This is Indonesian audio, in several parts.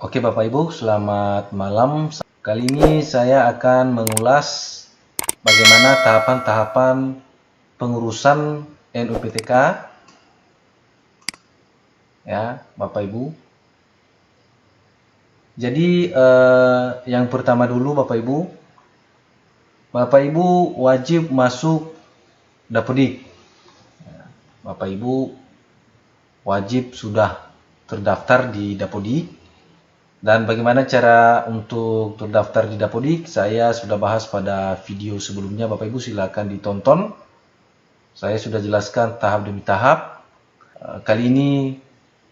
Oke Bapak Ibu, selamat malam. Kali ini saya akan mengulas bagaimana tahapan-tahapan pengurusan NUPTK ya, Bapak Ibu. Jadi yang pertama dulu Bapak Ibu wajib masuk Dapodik. Bapak Ibu wajib sudah terdaftar di Dapodik. Dan bagaimana cara untuk terdaftar di Dapodik, saya sudah bahas pada video sebelumnya. Bapak Ibu silakan ditonton. Saya sudah jelaskan tahap demi tahap. Kali ini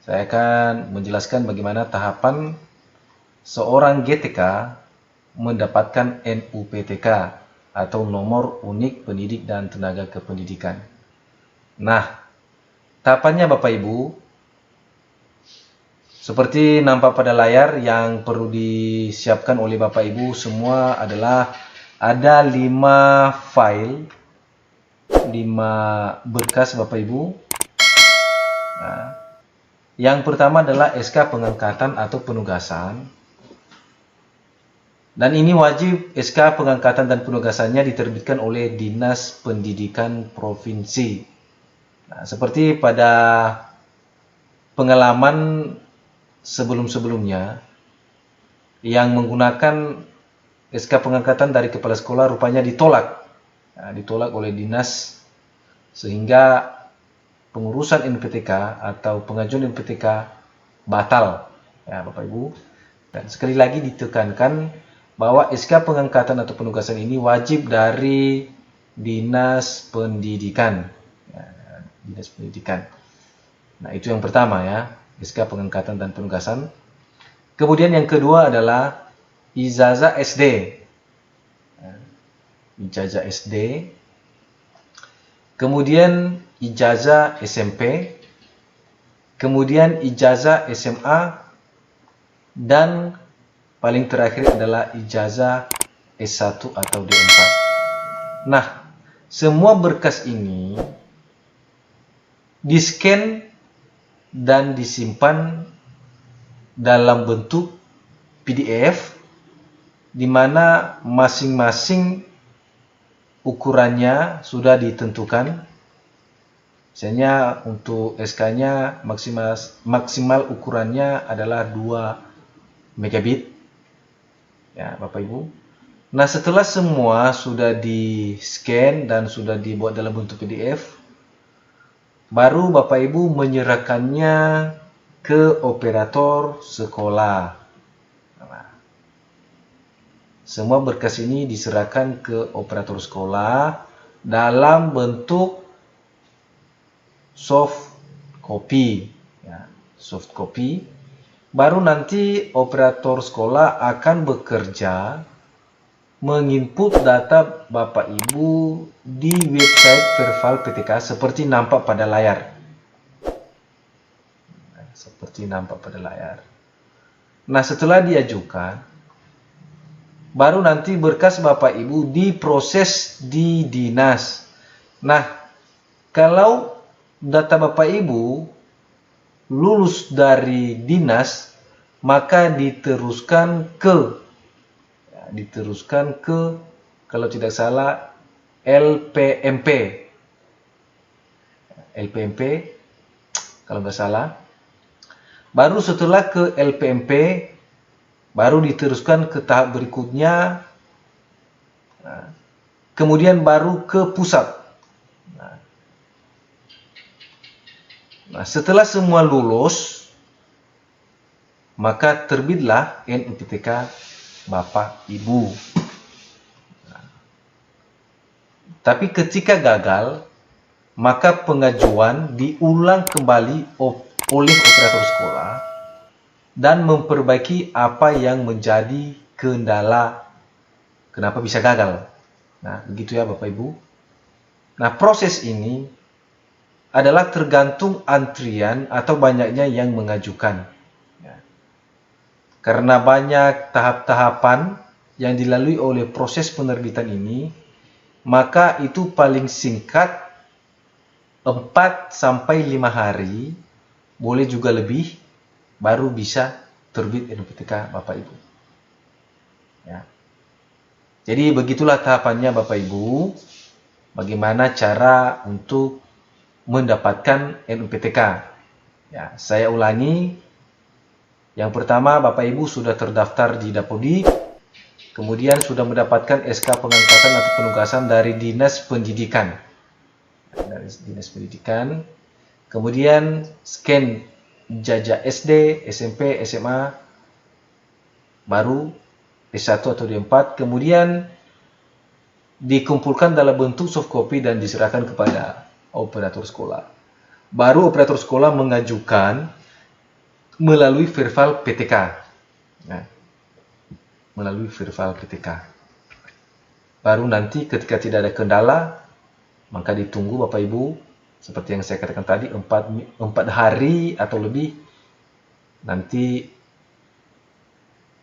saya akan menjelaskan bagaimana tahapan seorang GTK mendapatkan NUPTK atau nomor unik pendidik dan tenaga kependidikan. Nah, tahapannya Bapak Ibu seperti nampak pada layar, yang perlu disiapkan oleh Bapak Ibu semua adalah ada 5 file, 5 berkas Bapak Ibu. Nah, yang pertama adalah SK pengangkatan atau penugasan. Dan ini wajib SK pengangkatan dan penugasannya diterbitkan oleh Dinas Pendidikan Provinsi. Nah, seperti pada pengalaman sebelum-sebelumnya yang menggunakan SK pengangkatan dari kepala sekolah rupanya ditolak. Nah, ditolak oleh dinas, sehingga pengurusan NPTK atau pengajuan NPTK batal ya Bapak Ibu. Dan sekali lagi ditekankan bahwa SK pengangkatan atau penugasan ini wajib dari Dinas Pendidikan ya, Dinas Pendidikan. Nah, itu yang pertama ya, SK pengangkatan dan penugasan. Kemudian yang kedua adalah ijazah SD. Ijazah SD. Kemudian ijazah SMP. Kemudian ijazah SMA. Dan paling terakhir adalah ijazah S1 atau D4. Nah, semua berkas ini di-scan dan disimpan dalam bentuk PDF, di mana masing-masing ukurannya sudah ditentukan. Misalnya untuk SK-nya maksimal ukurannya adalah 2 megabit ya Bapak Ibu. Nah, setelah semua sudah di-scan dan sudah dibuat dalam bentuk PDF, baru Bapak Ibu menyerahkannya ke operator sekolah. Semua berkas ini diserahkan ke operator sekolah dalam bentuk soft copy. Ya, soft copy. Baru nanti operator sekolah akan bekerja menginput data Bapak Ibu di website Perval PTK seperti nampak pada layar. Nah, setelah diajukan, baru nanti berkas Bapak Ibu diproses di dinas. Nah, kalau data Bapak Ibu lulus dari dinas, maka diteruskan ke kalau tidak salah LPMP kalau nggak salah. Baru setelah ke LPMP baru diteruskan ke tahap berikutnya, kemudian baru ke pusat. Nah, setelah semua lulus, maka terbitlah NUPTK Bapak Ibu. Tapi ketika gagal, maka pengajuan diulang kembali oleh operator sekolah dan memperbaiki apa yang menjadi kendala kenapa bisa gagal. Nah, begitu ya Bapak Ibu. Nah, proses ini adalah tergantung antrian atau banyaknya yang mengajukan. Karena banyak tahap-tahapan yang dilalui oleh proses penerbitan ini, maka itu paling singkat 4 sampai 5 hari, boleh juga lebih, baru bisa terbit NUPTK Bapak Ibu. Ya. Jadi begitulah tahapannya Bapak Ibu, bagaimana cara untuk mendapatkan NUPTK. Ya, saya ulangi, yang pertama Bapak Ibu sudah terdaftar di Dapodi, kemudian sudah mendapatkan SK pengangkatan atau penugasan dari Dinas Pendidikan. Dari Dinas Pendidikan, kemudian scan ijazah SD, SMP, SMA, baru D1 atau D4, kemudian dikumpulkan dalam bentuk soft copy dan diserahkan kepada operator sekolah. Baru operator sekolah mengajukan melalui verbal PTK. Nah, melalui verbal PTK. Baru nanti ketika tidak ada kendala, maka ditunggu Bapak Ibu, seperti yang saya katakan tadi, 4 hari atau lebih. Nanti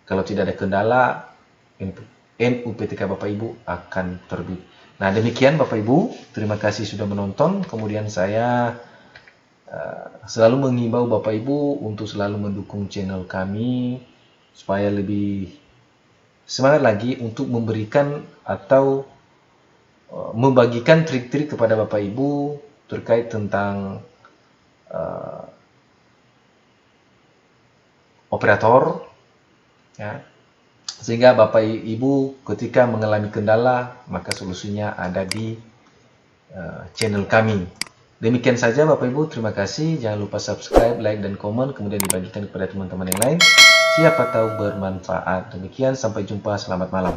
kalau tidak ada kendala, NUPTK Bapak Ibu akan terbit. Nah, demikian Bapak Ibu, terima kasih sudah menonton. Kemudian saya selalu mengimbau Bapak Ibu untuk selalu mendukung channel kami supaya lebih semangat lagi untuk memberikan atau membagikan trik-trik kepada Bapak Ibu terkait tentang operator, ya, sehingga Bapak Ibu ketika mengalami kendala maka solusinya ada di channel kami. Demikian saja Bapak Ibu, terima kasih. Jangan lupa subscribe, like, dan komen, kemudian dibagikan kepada teman-teman yang lain. Siapa tahu bermanfaat. Demikian, sampai jumpa, selamat malam.